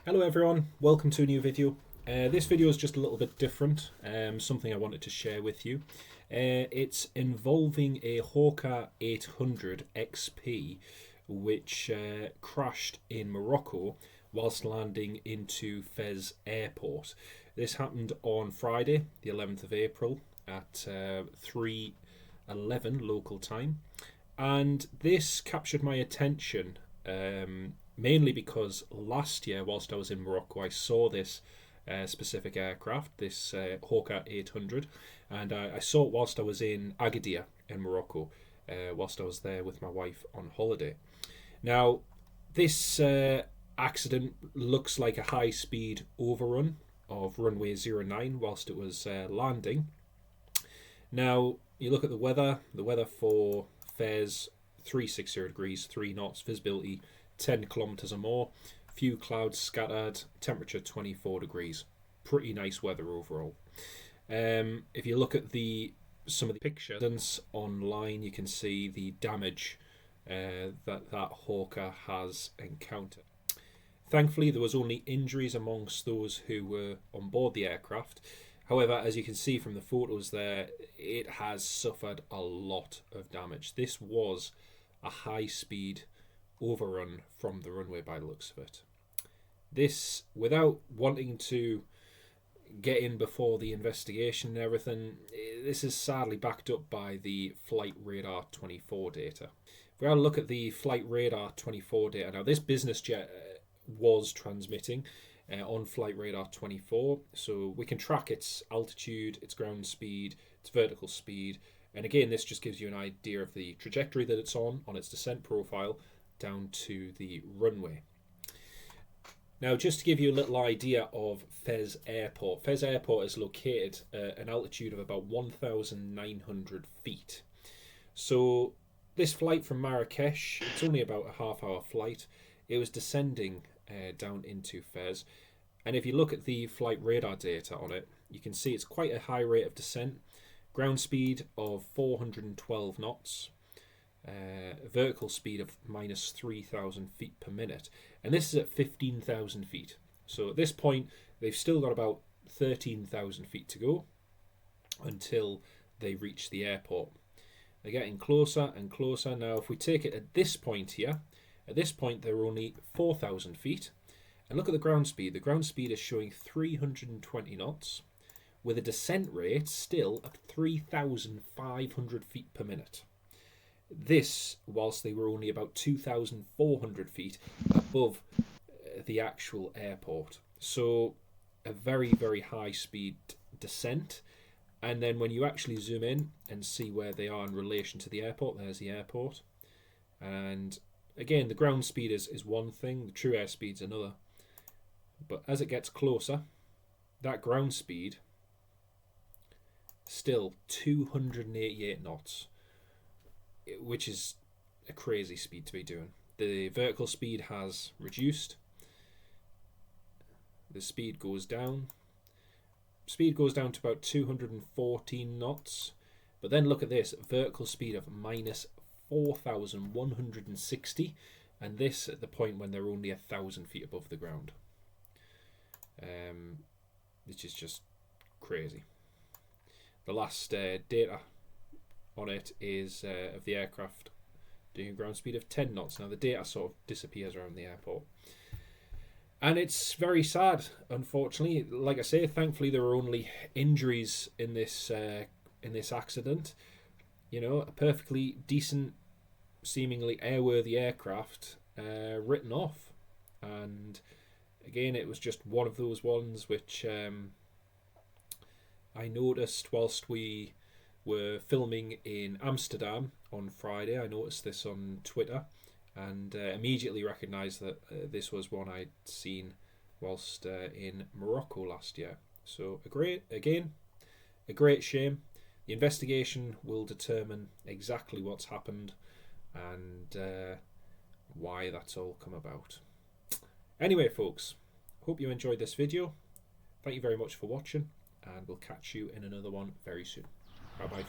Hello everyone, welcome to a new video. This video is just a little bit different, something I wanted to share with you. It's involving a Hawker 800 XP which crashed in Morocco whilst landing into Fez airport. This happened on Friday, the 11th of April at 3:11 local time, and this captured my attention mainly because last year whilst I was in Morocco I saw this specific aircraft, this Hawker 800, and I saw it whilst I was in Agadir in Morocco, whilst I was there with my wife on holiday. Now this accident looks like a high-speed overrun of runway 09 whilst it was landing. Now you look at the weather for Fez, 360 degrees, 3 knots, visibility 10 kilometers or more, few clouds scattered, temperature 24 degrees. Pretty nice weather overall. If you look at some of the pictures online, you can see the damage that Hawker has encountered. Thankfully, there was only injuries amongst those who were on board the aircraft. However, as you can see from the photos there, it has suffered a lot of damage. This was a high-speed overrun from the runway by the looks of it. This, without wanting to get in before the investigation and everything, this is sadly backed up by the Flight Radar 24 data. If we have a look at the Flight Radar 24 data, now this business jet was transmitting on Flight Radar 24, so we can track its altitude, its ground speed, its vertical speed, and again this just gives you an idea of the trajectory that it's on its descent profile down to the runway. Now just to give you a little idea of Fez Airport. Fez Airport is located at an altitude of about 1,900 feet. So this flight from Marrakesh, it's only about a half-hour flight. It was descending down into Fez, and if you look at the flight radar data on it, you can see it's quite a high rate of descent. Ground speed of 412 knots. Vertical speed of minus 3,000 feet per minute, and this is at 15,000 feet. So at this point they've still got about 13,000 feet to go until they reach the airport. They're getting closer and closer. Now if we take it at this point here, at this point they're only 4,000 feet, and look at the ground speed. The ground speed is showing 320 knots with a descent rate still at 3,500 feet per minute. This whilst they were only about 2,400 feet above the actual airport. So a very, very high speed descent. And then when you actually zoom in and see where they are in relation to the airport, there's the airport. And again, the ground speed is one thing, the true airspeed's another. But as it gets closer, that ground speed still 288 knots. Which is a crazy speed to be doing. The vertical speed has reduced. The speed goes down. Speed goes down to about 214 knots. But then look at this, vertical speed of minus 4,160, and this at the point when they're only 1,000 feet above the ground. Which is just crazy. The last data on it is of the aircraft doing a ground speed of 10 knots. Now the data sort of disappears around the airport, and it's very sad, unfortunately. Like I say, thankfully there were only injuries in this accident. You know, a perfectly decent, seemingly airworthy aircraft written off, and again it was just one of those ones which I noticed whilst we were filming in Amsterdam on Friday. I noticed this on Twitter and immediately recognised that this was one I'd seen whilst in Morocco last year. So a great shame. The investigation will determine exactly what's happened and why that's all come about. Anyway folks, hope you enjoyed this video. Thank you very much for watching, and we'll catch you in another one very soon. Bye bye.